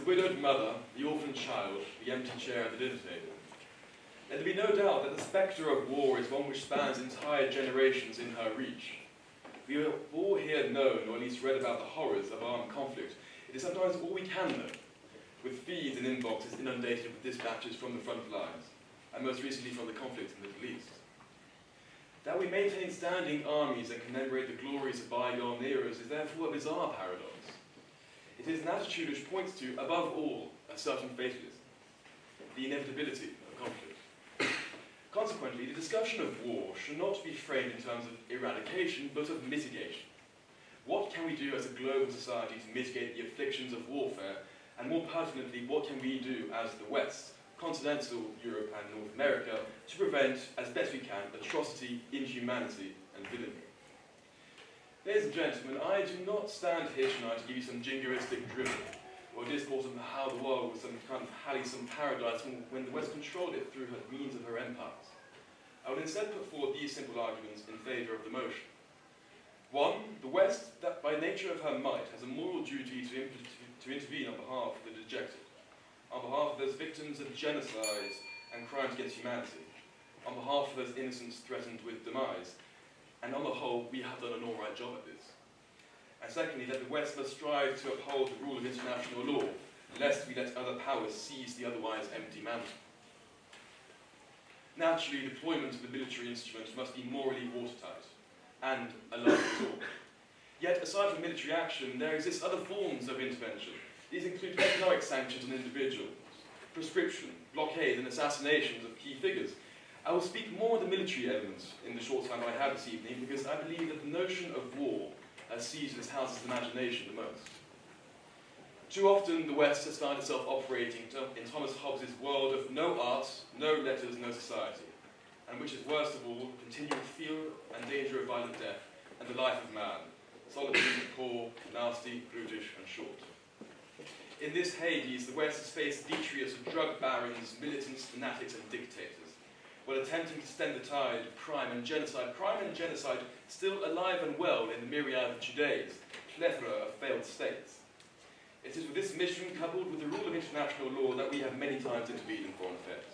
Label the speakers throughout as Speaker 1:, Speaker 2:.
Speaker 1: the widowed mother, the orphaned child, the empty chair at the dinner table. There can be no doubt that the spectre of war is one which spans entire generations in her reach. We have all here known, or at least read about the horrors of armed conflict. It is sometimes all we can know, with feeds and inboxes inundated with dispatches from the front lines, and most recently from the conflict in the Middle East. That we maintain standing armies and commemorate the glories of bygone eras is therefore a bizarre paradox. It is an attitude which points to, above all, a certain fatalism, the inevitability of conflict. Consequently, the discussion of war should not be framed in terms of eradication, but of mitigation. What can we do as a global society to mitigate the afflictions of warfare, and more pertinently, what can we do as the West, continental Europe and North America, to prevent, as best we can, atrocity, inhumanity, and villainy? Ladies and gentlemen, I do not stand here tonight to give you some jingoistic drivel, or discourse on how the world was some kind of halcyon paradise when the West controlled it through her means of her empires. I will instead put forward these simple arguments in favour of the motion. 1. The West, that by nature of her might, has a moral duty to intervene on behalf of the dejected, on behalf of those victims of genocides and crimes against humanity, on behalf of those innocents threatened with demise, and on the whole, we have done an all-right job at this. And secondly, that the West must strive to uphold the rule of international law, lest we let other powers seize the otherwise empty mantle. Naturally, deployment of the military instrument must be morally watertight, and a last resort. Yet, aside from military action, there exist other forms of intervention. These include economic sanctions on individuals, proscription, blockade, and assassinations of key figures. I will speak more on the military elements in the short time I have this evening, because I believe that the notion of war has seized this House's imagination the most. Too often, the West has found itself operating in Thomas Hobbes' world of no art, no letters, no society, and which is worst of all, continual fear and danger of violent death, and the life of man, solitary, poor, nasty, brutish, and short. In this Hades, the West has faced detritus of drug barons, militants, fanatics, and dictators, while attempting to stem the tide of crime and genocide still alive and well in the myriad of today's plethora of failed states. It is with this mission, coupled with the rule of international law, that we have many times intervened in foreign affairs.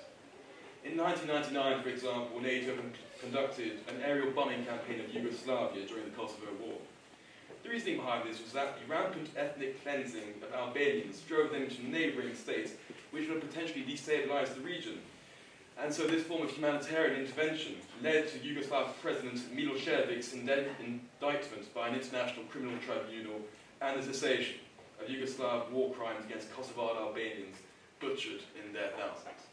Speaker 1: In 1999, for example, NATO conducted an aerial bombing campaign of Yugoslavia during the Kosovo War. The reasoning behind this was that the rampant ethnic cleansing of Albanians drove them into neighbouring states which would potentially destabilise the region. And so this form of humanitarian intervention led to Yugoslav President Milosevic's indictment by an international criminal tribunal and the cessation of Yugoslav war crimes against Kosovar Albanians butchered in their thousands.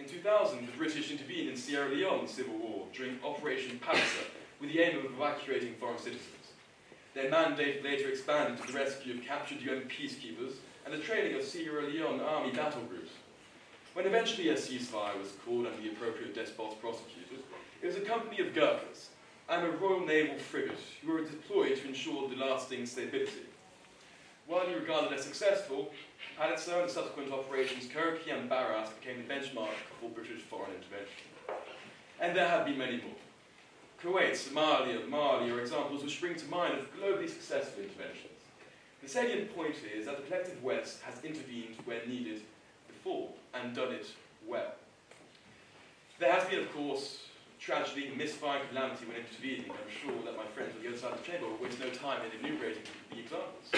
Speaker 1: In 2000, the British intervened in Sierra Leone's civil war during Operation Palliser with the aim of evacuating foreign citizens. Their mandate later expanded to the rescue of captured UN peacekeepers and the training of Sierra Leone army battle groups. When eventually a ceasefire was called under the appropriate despots prosecuted, it was a company of Gurkhas and a Royal Naval frigate who were deployed to ensure the lasting stability. Widely regarded as successful, Palliser and subsequent operations Kirki and Barras became the benchmark for British foreign intervention. And there have been many more. Kuwait, Somalia, Mali are examples which spring to mind of globally successful interventions. The salient point is that the collective West has intervened where needed before and done it well. There has been, of course, tragedy, misfire, calamity when intervening. I'm sure that my friends on the other side of the chamber will waste no time in enumerating the examples.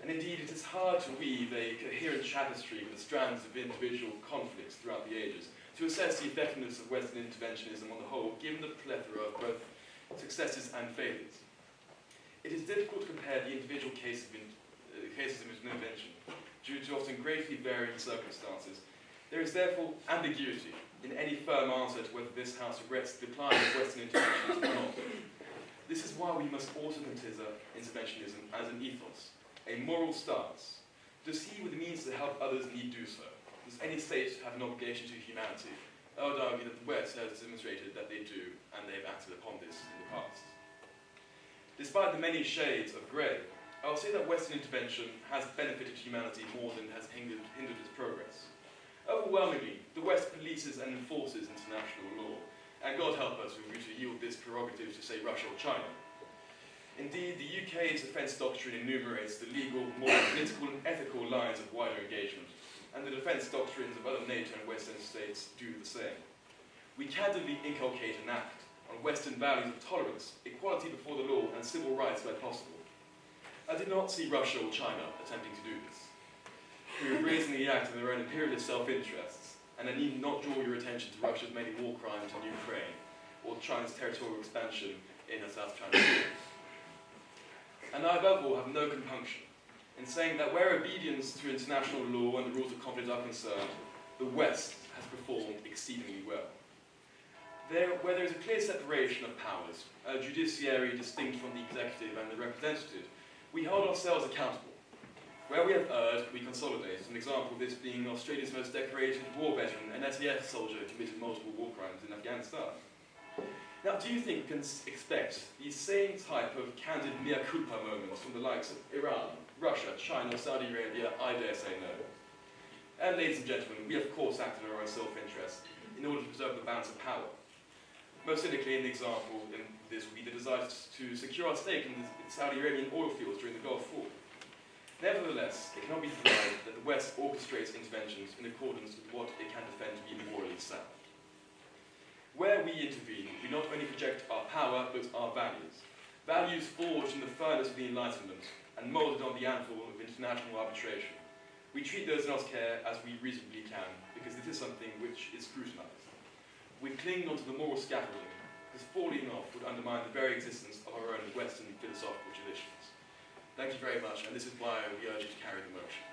Speaker 1: And indeed, it is hard to weave a coherent tapestry with the strands of individual conflicts throughout the ages to assess the effectiveness of Western interventionism on the whole, given the plethora of both successes and failures. It is difficult to compare the individual cases of intervention due to often greatly varying circumstances. There is therefore ambiguity in any firm answer to whether this House regrets the decline of Western interventionism or not. This is why we must also consider interventionism as an ethos, a moral stance. Does he with the means to help others need do so? Does any state have an obligation to humanity? I would argue that the West has demonstrated that they do, and they have acted upon this in the past. Despite the many shades of grey, I will say that Western intervention has benefited humanity more than has hindered its progress. Overwhelmingly, the West polices and enforces international law, and God help us if we were to yield this prerogative to, say, Russia or China. Indeed, the UK's defence doctrine enumerates the legal, moral, political and ethical lines of wider engagement, and the defence doctrines of other NATO and Western states do the same. We candidly inculcate and act on Western values of tolerance, equality before the law and civil rights where possible. I did not see Russia or China attempting to do this. We would brazenly act in their own imperialist self-interests, and I need not draw your attention to Russia's many war crimes in Ukraine, or China's territorial expansion in the South China Sea. And I, above all, have no compunction in saying that where obedience to international law and the rules of confidence are concerned, the West has performed exceedingly well. Where there is a clear separation of powers, a judiciary distinct from the executive and the representative, we hold ourselves accountable. Where we have erred, we consolidate, an example of this being Australia's most decorated war veteran, an SAF soldier who committed multiple war crimes in Afghanistan. Now, do you think we can expect the same type of candid mea culpa moments from the likes of Iran, Russia, China, Saudi Arabia? I dare say no. And ladies and gentlemen, we of course acted in our own self-interest in order to preserve the balance of power. Most cynically, an example in this would be the desire to secure our stake in the Saudi Arabian oil fields during the Gulf War. Nevertheless, it cannot be denied that the West orchestrates interventions in accordance with what it can defend to be morally sound. Where we intervene, we not only project our power, but our values. Values forged in the furnace of the Enlightenment and moulded on the anvil of international arbitration. We treat those in our care as we reasonably can, because this is something which is scrutinized. We cling onto the moral scaffolding, because falling off would undermine the very existence of our own Western philosophical traditions. Thank you very much, and this is why we urge you to carry the motion.